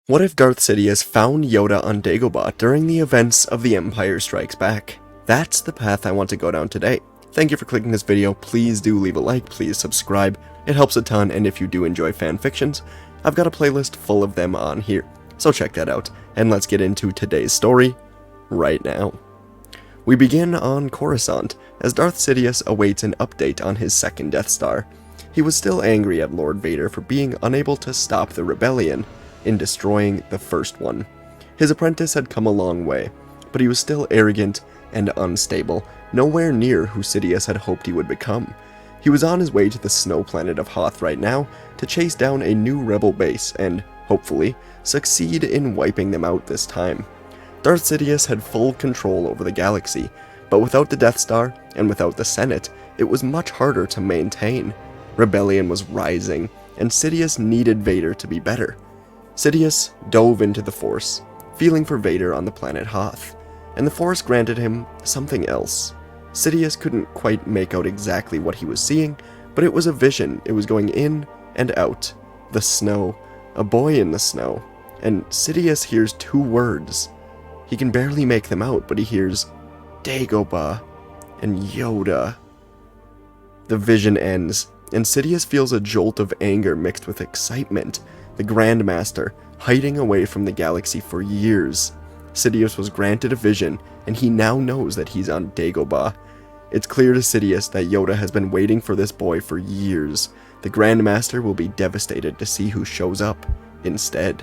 What if Darth Sidious found Yoda on Dagobah during the events of The Empire Strikes Back? That's the path I want to go down today. Thank you for clicking this video. Please do leave a like, please subscribe. It helps a ton, and if you do enjoy fan fictions, I've got a playlist full of them on here. So check that out, and let's get into today's story right now. We begin on Coruscant, as Darth Sidious awaits an update on his second Death Star. He was still angry at Lord Vader for being unable to stop the rebellion in destroying the first one. His apprentice had come a long way, but he was still arrogant and unstable, nowhere near who Sidious had hoped he would become. He was on his way to the snow planet of Hoth right now to chase down a new rebel base and, hopefully, succeed in wiping them out this time. Darth Sidious had full control over the galaxy, but without the Death Star and without the Senate, it was much harder to maintain. Rebellion was rising, and Sidious needed Vader to be better. Sidious dove into the Force, feeling for Vader on the planet Hoth, and the Force granted him something else. Sidious couldn't quite make out exactly what he was seeing, but it was a vision. It was going in and out. The snow, a boy in the snow, and Sidious hears two words. He can barely make them out, but he hears Dagobah and Yoda. The vision ends, and Sidious feels a jolt of anger mixed with excitement. The Grandmaster, hiding away from the galaxy for years. Sidious was granted a vision, and he now knows that he's on Dagobah. It's clear to Sidious that Yoda has been waiting for this boy for years. The Grandmaster will be devastated to see who shows up instead.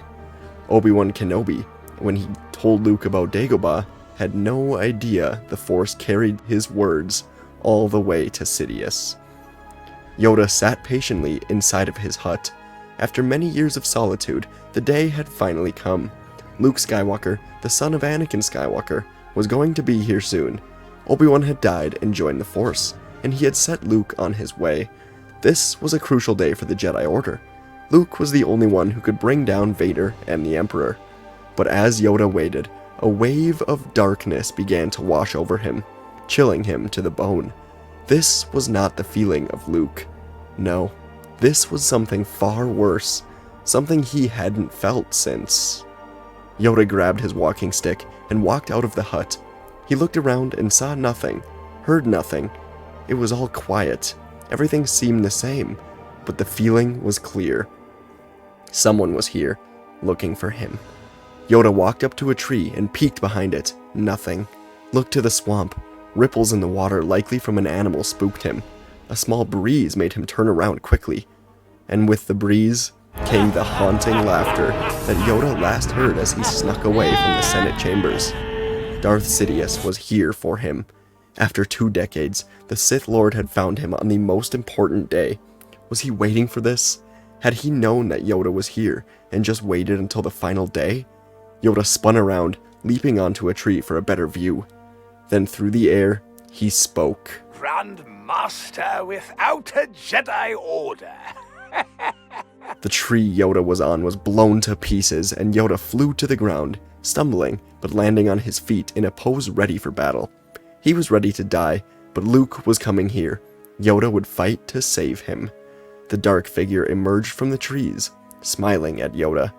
Obi-Wan Kenobi, when he told Luke about Dagobah, had no idea the Force carried his words all the way to Sidious. Yoda sat patiently inside of his hut. After many years of solitude, the day had finally come. Luke Skywalker, the son of Anakin Skywalker, was going to be here soon. Obi-Wan had died and joined the Force, and he had set Luke on his way. This was a crucial day for the Jedi Order. Luke was the only one who could bring down Vader and the Emperor. But as Yoda waited, a wave of darkness began to wash over him, chilling him to the bone. This was not the feeling of Luke. No, this was something far worse, something he hadn't felt since. Yoda grabbed his walking stick and walked out of the hut. He looked around and saw nothing, heard nothing. It was all quiet. Everything seemed the same, but the feeling was clear. Someone was here, looking for him. Yoda walked up to a tree and peeked behind it. Nothing. Looked to the swamp. Ripples in the water, likely from an animal, spooked him. A small breeze made him turn around quickly. And with the breeze came the haunting laughter that Yoda last heard as he snuck away from the Senate chambers. Darth Sidious was here for him. After 2 decades, the Sith Lord had found him on the most important day. Was he waiting for this? Had he known that Yoda was here and just waited until the final day? Yoda spun around, leaping onto a tree for a better view. Then through the air, he spoke. Grand Master without a Jedi Order. The tree Yoda was on was blown to pieces, and Yoda flew to the ground, stumbling, but landing on his feet in a pose ready for battle. He was ready to die, but Luke was coming here. Yoda would fight to save him. The dark figure emerged from the trees, smiling at Yoda.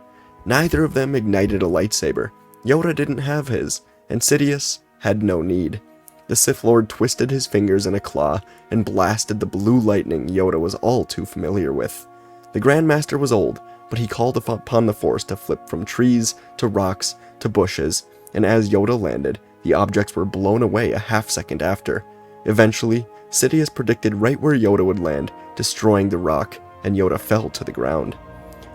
Neither of them ignited a lightsaber. Yoda didn't have his, and Sidious had no need. The Sith Lord twisted his fingers in a claw and blasted the blue lightning Yoda was all too familiar with. The Grandmaster was old, but he called upon the Force to flip from trees to rocks to bushes, and as Yoda landed, the objects were blown away a half-second after. Eventually, Sidious predicted right where Yoda would land, destroying the rock, and Yoda fell to the ground.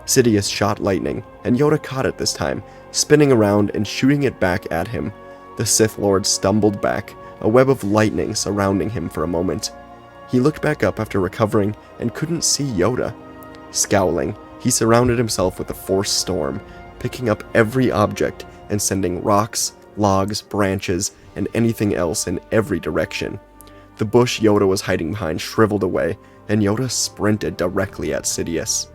Sidious shot lightning, and Yoda caught it this time, spinning around and shooting it back at him. The Sith Lord stumbled back, a web of lightning surrounding him for a moment. He looked back up after recovering and couldn't see Yoda. Scowling, he surrounded himself with a Force storm, picking up every object and sending rocks, logs, branches, and anything else in every direction. The bush Yoda was hiding behind shriveled away, and Yoda sprinted directly at Sidious.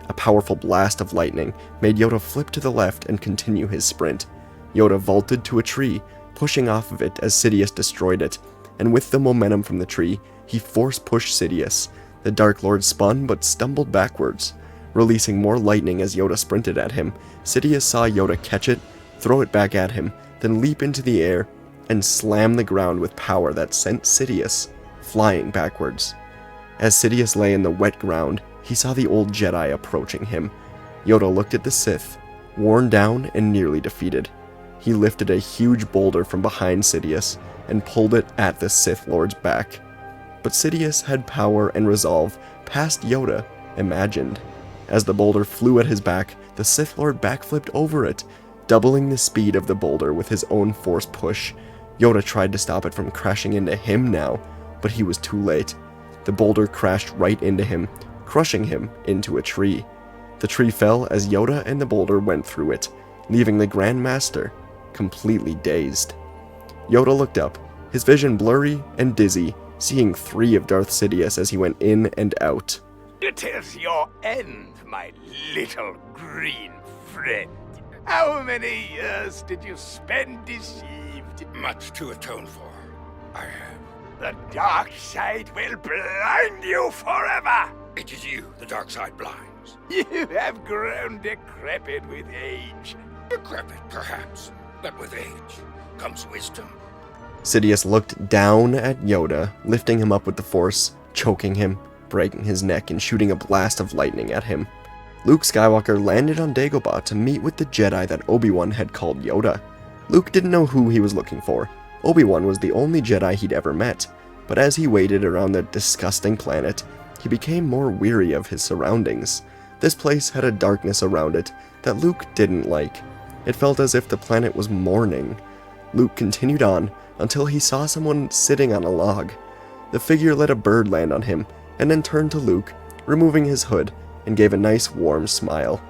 A powerful blast of lightning made Yoda flip to the left and continue his sprint. Yoda vaulted to a tree, pushing off of it as Sidious destroyed it, and with the momentum from the tree, he force-pushed Sidious. The Dark Lord spun but stumbled backwards. releasing more lightning as Yoda sprinted at him. Sidious saw Yoda catch it, throw it back at him, then leap into the air and slam the ground with power that sent Sidious flying backwards. As Sidious lay in the wet ground, he saw the old Jedi approaching him. Yoda looked at the Sith, worn down and nearly defeated. He lifted a huge boulder from behind Sidious and pulled it at the Sith Lord's back. But Sidious had power and resolve past Yoda imagined. As the boulder flew at his back, the Sith Lord backflipped over it, doubling the speed of the boulder with his own force push. Yoda tried to stop it from crashing into him now, but he was too late. The boulder crashed right into him, crushing him into a tree. The tree fell as Yoda and the boulder went through it, leaving the Grand Master completely dazed. Yoda looked up, his vision blurry and dizzy, seeing 3 of Darth Sidious as he went in and out. It is your end, my little green friend. How many years did you spend deceived? Much to atone for. I have. The dark side will blind you forever. It is you the dark side blinds. You have grown decrepit with age. Decrepit, perhaps, but with age comes wisdom. Sidious looked down at Yoda, lifting him up with the Force, choking him, breaking his neck, and shooting a blast of lightning at him. Luke Skywalker landed on Dagobah to meet with the Jedi that Obi-Wan had called Yoda. Luke didn't know who he was looking for. Obi-Wan was the only Jedi he'd ever met, but as he waited around the disgusting planet, he became more weary of his surroundings. This place had a darkness around it that Luke didn't like. It felt as if the planet was mourning. Luke continued on until he saw someone sitting on a log. The figure let a bird land on him, and then turned to Luke, removing his hood, and gave a nice warm smile.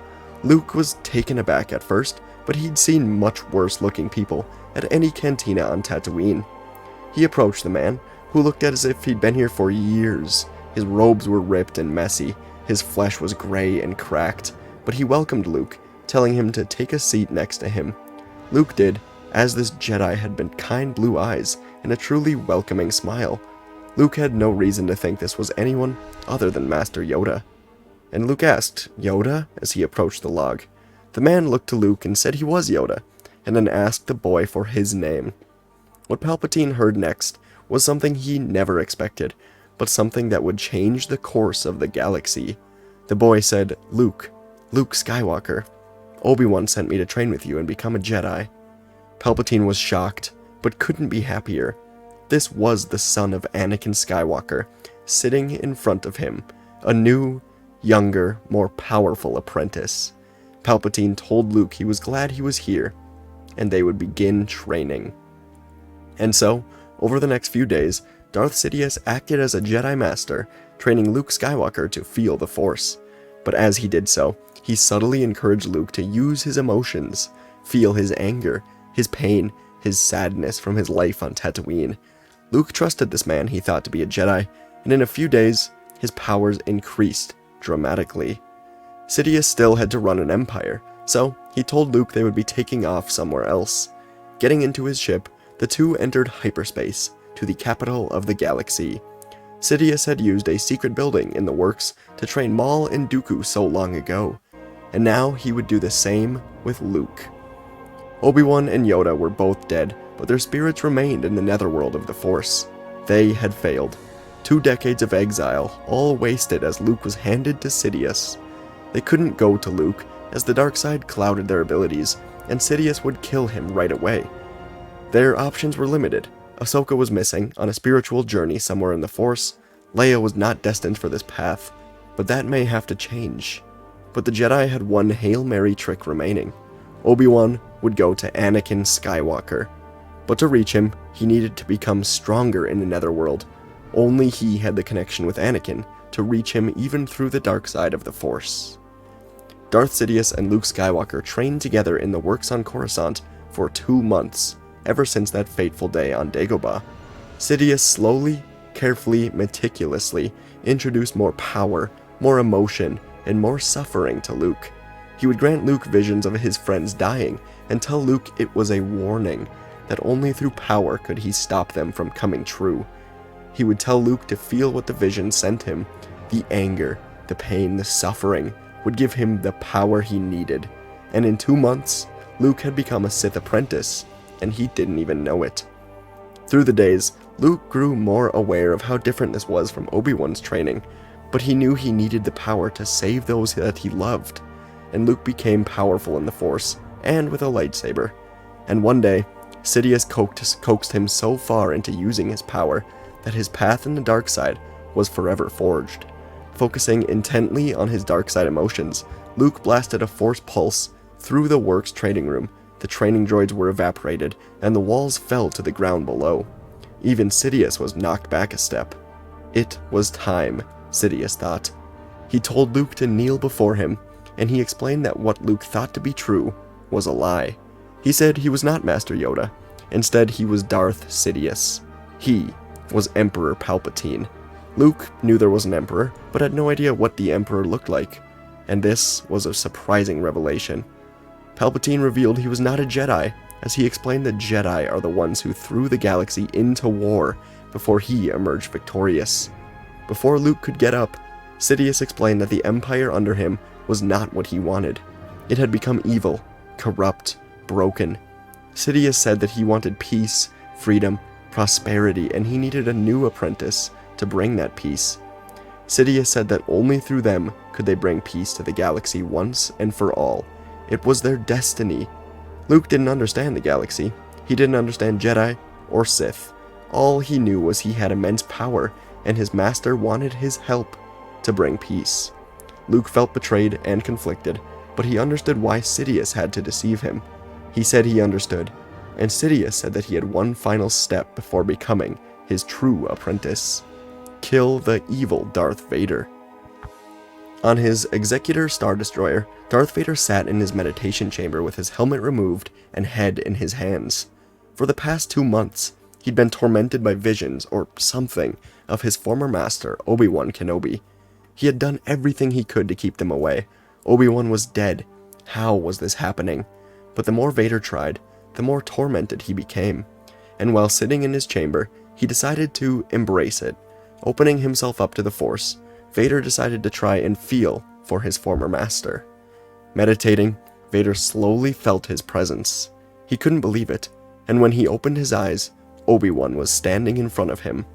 Luke was taken aback at first, but he'd seen much worse looking people at any cantina on Tatooine. He approached the man, who looked as if he'd been here for years. His robes were ripped and messy, his flesh was gray and cracked, but he welcomed Luke, telling him to take a seat next to him. Luke did, as this Jedi had been kind blue eyes and a truly welcoming smile. Luke had no reason to think this was anyone other than Master Yoda. And Luke asked, "Yoda?" as he approached the log. The man looked to Luke and said he was Yoda, and then asked the boy for his name. What Palpatine heard next was something he never expected, but something that would change the course of the galaxy. The boy said, Luke Skywalker. Obi-Wan sent me to train with you and become a Jedi." Palpatine was shocked, but couldn't be happier. This was the son of Anakin Skywalker, sitting in front of him, a new, younger, more powerful apprentice. Palpatine told Luke he was glad he was here, and they would begin training. And so, over the next few days, Darth Sidious acted as a Jedi Master, training Luke Skywalker to feel the Force. But as he did so, he subtly encouraged Luke to use his emotions, feel his anger, his pain, his sadness from his life on Tatooine. Luke trusted this man he thought to be a Jedi, and in a few days, his powers increased dramatically. Sidious still had to run an empire, so he told Luke they would be taking off somewhere else. Getting into his ship, the two entered hyperspace to the capital of the galaxy. Sidious had used a secret building in the works to train Maul and Dooku so long ago, and now he would do the same with Luke. Obi-Wan and Yoda were both dead, but their spirits remained in the netherworld of the Force. They had failed. 2 decades of exile, all wasted as Luke was handed to Sidious. They couldn't go to Luke, as the dark side clouded their abilities, and Sidious would kill him right away. Their options were limited. Ahsoka was missing, on a spiritual journey somewhere in the Force. Leia was not destined for this path, but that may have to change. But the Jedi had one Hail Mary trick remaining. Obi-Wan would go to Anakin Skywalker. But to reach him, he needed to become stronger in the netherworld. Only he had the connection with Anakin to reach him even through the dark side of the Force. Darth Sidious and Luke Skywalker trained together in the works on Coruscant for 2 months, ever since that fateful day on Dagobah. Sidious slowly, carefully, meticulously introduced more power, more emotion, and more suffering to Luke. He would grant Luke visions of his friends dying and tell Luke it was a warning, that only through power could he stop them from coming true. He would tell Luke to feel what the vision sent him, the anger, the pain, the suffering, would give him the power he needed, and in 2 months, Luke had become a Sith apprentice, and he didn't even know it. Through the days, Luke grew more aware of how different this was from Obi-Wan's training, but he knew he needed the power to save those that he loved, and Luke became powerful in the Force, and with a lightsaber. And one day, Sidious coaxed him so far into using his power that his path in the dark side was forever forged. Focusing intently on his dark side emotions, Luke blasted a Force pulse through the Works training room. The training droids were evaporated, and the walls fell to the ground below. Even Sidious was knocked back a step. It was time, Sidious thought. He told Luke to kneel before him, and he explained that what Luke thought to be true was a lie. He said he was not Master Yoda. Instead, he was Darth Sidious. He was Emperor Palpatine. Luke knew there was an Emperor, but had no idea what the Emperor looked like, and this was a surprising revelation. Palpatine revealed he was not a Jedi, as he explained that Jedi are the ones who threw the galaxy into war before he emerged victorious. Before Luke could get up, Sidious explained that the Empire under him was not what he wanted. It had become evil, corrupt, broken. Sidious said that he wanted peace, freedom, prosperity, and he needed a new apprentice to bring that peace. Sidious said that only through them could they bring peace to the galaxy once and for all. It was their destiny. Luke didn't understand the galaxy. He didn't understand Jedi or Sith. All he knew was he had immense power, and his master wanted his help to bring peace. Luke felt betrayed and conflicted, but he understood why Sidious had to deceive him. He said he understood, and Sidious said that he had one final step before becoming his true apprentice. Kill the evil Darth Vader. On his Executor Star Destroyer, Darth Vader sat in his meditation chamber with his helmet removed and head in his hands. For the past 2 months, he'd been tormented by visions, or something, of his former master, Obi-Wan Kenobi. He had done everything he could to keep them away. Obi-Wan was dead. How was this happening? But the more Vader tried, the more tormented he became. And while sitting in his chamber, he decided to embrace it. Opening himself up to the Force, Vader decided to try and feel for his former master. Meditating, Vader slowly felt his presence. He couldn't believe it, and when he opened his eyes, Obi-Wan was standing in front of him.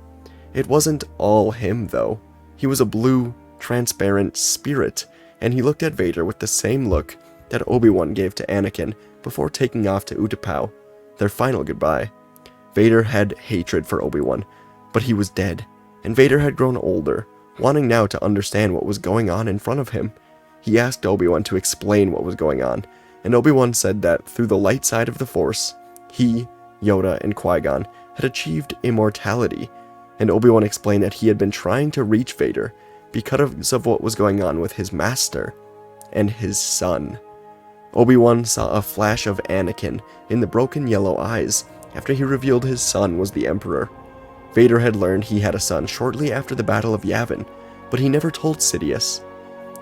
It wasn't all him, though. He was a blue, transparent spirit, and he looked at Vader with the same look that Obi-Wan gave to Anakin before taking off to Utapau, their final goodbye. Vader had hatred for Obi-Wan, but he was dead, and Vader had grown older, wanting now to understand what was going on in front of him. He asked Obi-Wan to explain what was going on, and Obi-Wan said that through the light side of the Force, he, Yoda, and Qui-Gon had achieved immortality, and Obi-Wan explained that he had been trying to reach Vader because of what was going on with his master and his son. Obi-Wan saw a flash of Anakin in the broken yellow eyes after he revealed his son was the Emperor. Vader had learned he had a son shortly after the Battle of Yavin, but he never told Sidious.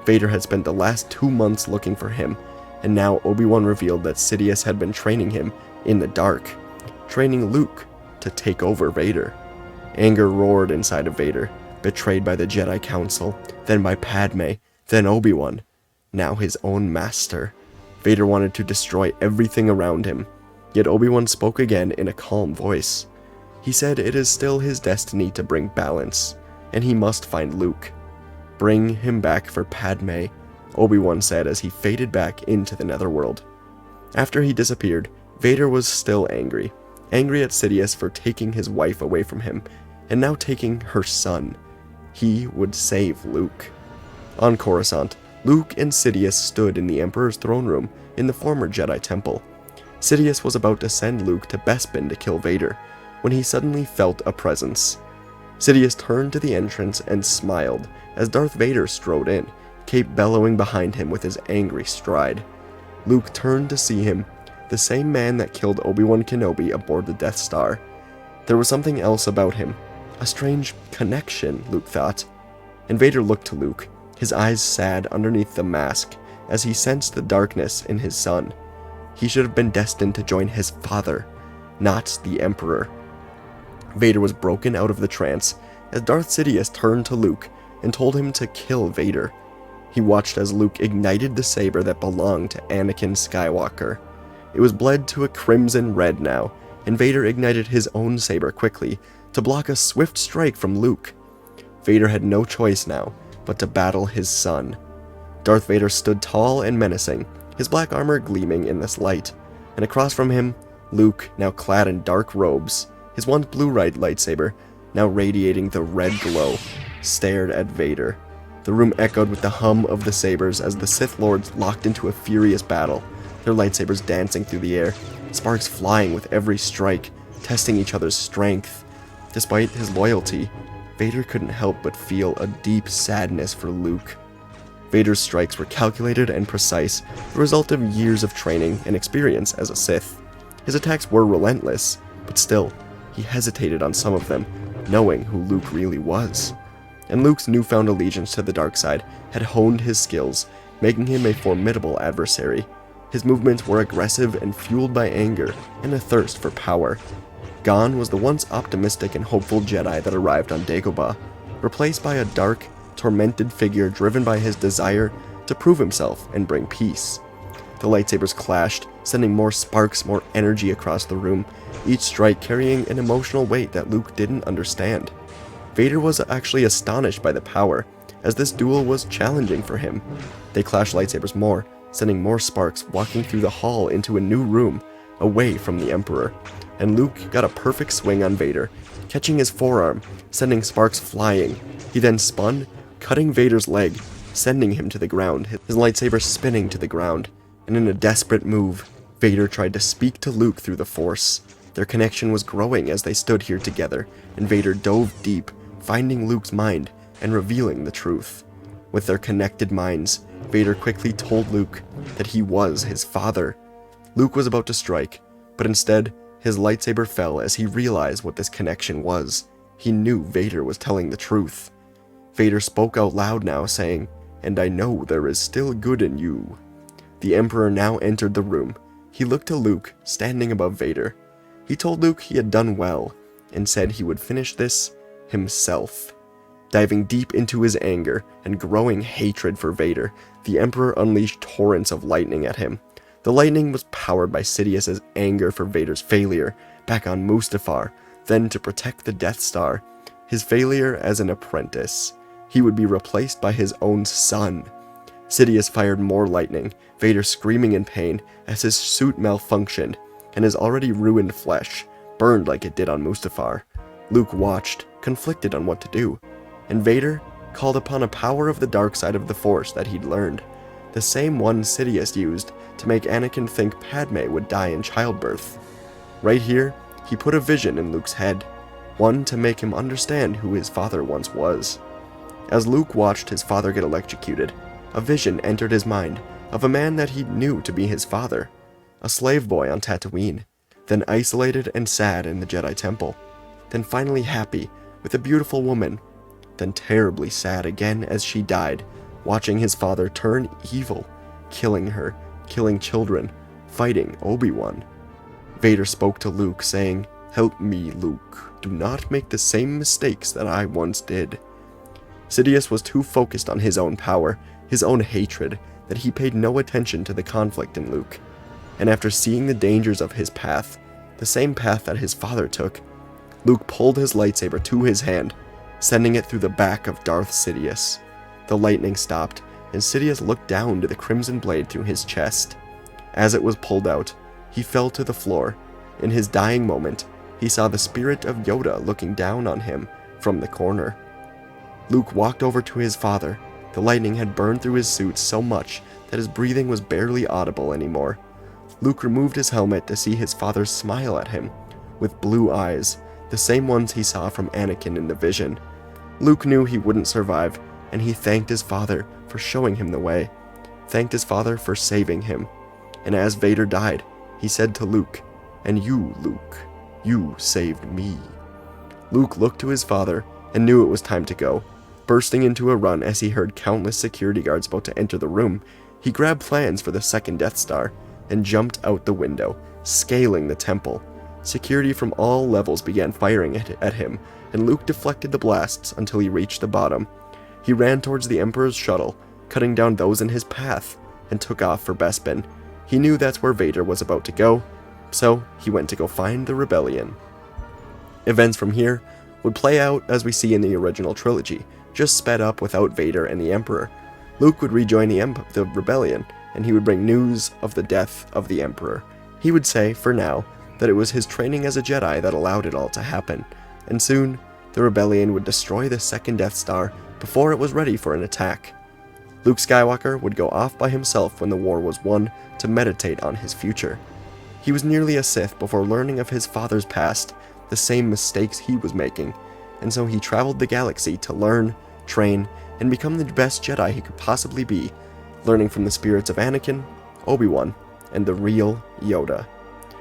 Vader had spent the last 2 months looking for him, and now Obi-Wan revealed that Sidious had been training him in the dark, training Luke to take over Vader. Anger roared inside of Vader, betrayed by the Jedi Council, then by Padme, then Obi-Wan, now his own master. Vader wanted to destroy everything around him, yet Obi-Wan spoke again in a calm voice. He said it is still his destiny to bring balance, and he must find Luke. Bring him back for Padme, Obi-Wan said as he faded back into the netherworld. After he disappeared, Vader was still angry at Sidious for taking his wife away from him, and now taking her son. He would save Luke. On Coruscant, Luke and Sidious stood in the Emperor's throne room in the former Jedi Temple. Sidious was about to send Luke to Bespin to kill Vader, when he suddenly felt a presence. Sidious turned to the entrance and smiled as Darth Vader strode in, Cape bellowing behind him with his angry stride. Luke turned to see him, the same man that killed Obi-Wan Kenobi aboard the Death Star. There was something else about him, a strange connection, Luke thought. And Vader looked to Luke, his eyes sad underneath the mask, as he sensed the darkness in his son. He should have been destined to join his father, not the Emperor. Vader was broken out of the trance as Darth Sidious turned to Luke and told him to kill Vader. He watched as Luke ignited the saber that belonged to Anakin Skywalker. It was bled to a crimson red now, and Vader ignited his own saber quickly to block a swift strike from Luke. Vader had no choice now but to battle his son. Darth Vader stood tall and menacing, his black armor gleaming in this light, and across from him, Luke, now clad in dark robes, his once blue-red lightsaber, now radiating the red glow, stared at Vader. The room echoed with the hum of the sabers as the Sith Lords locked into a furious battle, their lightsabers dancing through the air, sparks flying with every strike, testing each other's strength. Despite his loyalty, Vader couldn't help but feel a deep sadness for Luke. Vader's strikes were calculated and precise, the result of years of training and experience as a Sith. His attacks were relentless, but still, he hesitated on some of them, knowing who Luke really was. And Luke's newfound allegiance to the dark side had honed his skills, making him a formidable adversary. His movements were aggressive and fueled by anger and a thirst for power. Gone was the once optimistic and hopeful Jedi that arrived on Dagobah, replaced by a dark, tormented figure driven by his desire to prove himself and bring peace. The lightsabers clashed, sending more sparks, more energy across the room, each strike carrying an emotional weight that Luke didn't understand. Vader was actually astonished by the power, as this duel was challenging for him. They clashed lightsabers more, sending more sparks walking through the hall into a new room, away from the Emperor. And Luke got a perfect swing on Vader, catching his forearm, sending sparks flying. He then spun, cutting Vader's leg, sending him to the ground, his lightsaber spinning to the ground. And in a desperate move, Vader tried to speak to Luke through the Force. Their connection was growing as they stood here together, and Vader dove deep, finding Luke's mind and revealing the truth. With their connected minds, Vader quickly told Luke that he was his father. Luke was about to strike, but instead, his lightsaber fell as he realized what this connection was. He knew Vader was telling the truth. Vader spoke out loud now, saying, "And I know there is still good in you." The Emperor now entered the room. He looked to Luke, standing above Vader. He told Luke he had done well, and said he would finish this himself. Diving deep into his anger and growing hatred for Vader, the Emperor unleashed torrents of lightning at him. The lightning was powered by Sidious's anger for Vader's failure back on Mustafar, then to protect the Death Star, his failure as an apprentice. He would be replaced by his own son. Sidious fired more lightning, Vader screaming in pain as his suit malfunctioned, and his already ruined flesh burned like it did on Mustafar. Luke watched, conflicted on what to do, and Vader called upon a power of the dark side of the Force that he'd learned, the same one Sidious used to make Anakin think Padme would die in childbirth. Right here, he put a vision in Luke's head, one to make him understand who his father once was. As Luke watched his father get electrocuted, a vision entered his mind of a man that he knew to be his father, a slave boy on Tatooine, then isolated and sad in the Jedi Temple, then finally happy with a beautiful woman, then terribly sad again as she died, watching his father turn evil, killing her, killing children, fighting Obi-Wan. Vader spoke to Luke, saying, "Help me, Luke. Do not make the same mistakes that I once did." Sidious was too focused on his own power, his own hatred, that he paid no attention to the conflict in Luke. And after seeing the dangers of his path, the same path that his father took, Luke pulled his lightsaber to his hand, sending it through the back of Darth Sidious. The lightning stopped, and Sidious looked down to the crimson blade through his chest. As it was pulled out, he fell to the floor. In his dying moment, he saw the spirit of Yoda looking down on him from the corner. Luke walked over to his father. The lightning had burned through his suit so much that his breathing was barely audible anymore. Luke removed his helmet to see his father smile at him, with blue eyes, the same ones he saw from Anakin in the vision. Luke knew he wouldn't survive, and he thanked his father for showing him the way, thanked his father for saving him. And as Vader died, he said to Luke, "And you, Luke, you saved me." Luke looked to his father and knew it was time to go. Bursting into a run as he heard countless security guards about to enter the room, he grabbed plans for the second Death Star and jumped out the window, scaling the temple. Security from all levels began firing at him, and Luke deflected the blasts until he reached the bottom. He ran towards the Emperor's shuttle, cutting down those in his path, and took off for Bespin. He knew that's where Vader was about to go, so he went to go find the rebellion. Events from here would play out as we see in the original trilogy, just sped up without Vader and the Emperor. Luke would rejoin the rebellion, and he would bring news of the death of the Emperor. He would say, for now, that it was his training as a Jedi that allowed it all to happen, and soon, the rebellion would destroy the second Death Star before it was ready for an attack. Luke Skywalker would go off by himself when the war was won to meditate on his future. He was nearly a Sith before learning of his father's past, the same mistakes he was making, and so he traveled the galaxy to learn, train, and become the best Jedi he could possibly be, learning from the spirits of Anakin, Obi-Wan, and the real Yoda.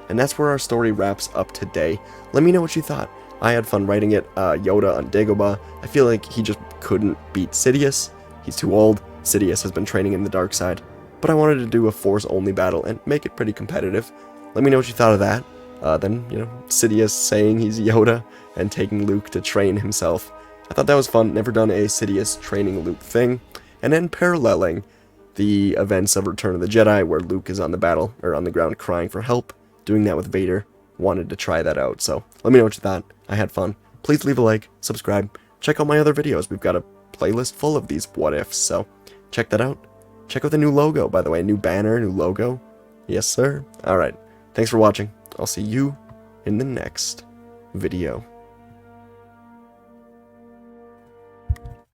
And that's where our story wraps up today. Let me know what you thought. I had fun writing it. Yoda on Dagobah, I feel like he just couldn't beat Sidious. He's too old. Sidious has been training in the dark side. But I wanted to do a Force-only battle and make it pretty competitive. Let me know what you thought of that. Then, Sidious saying he's Yoda and taking Luke to train himself. I thought that was fun. Never done a Sidious training Luke thing. And then paralleling the events of Return of the Jedi, where Luke is on the ground crying for help, doing that with Vader. Wanted to try that out, so let me know what you thought. I had fun. Please leave a like, subscribe, check out my other videos. We've got a playlist full of these what ifs, so check that out. Check out the new logo, by the way, new banner, new logo. Yes, sir. Alright, thanks for watching. I'll see you in the next video.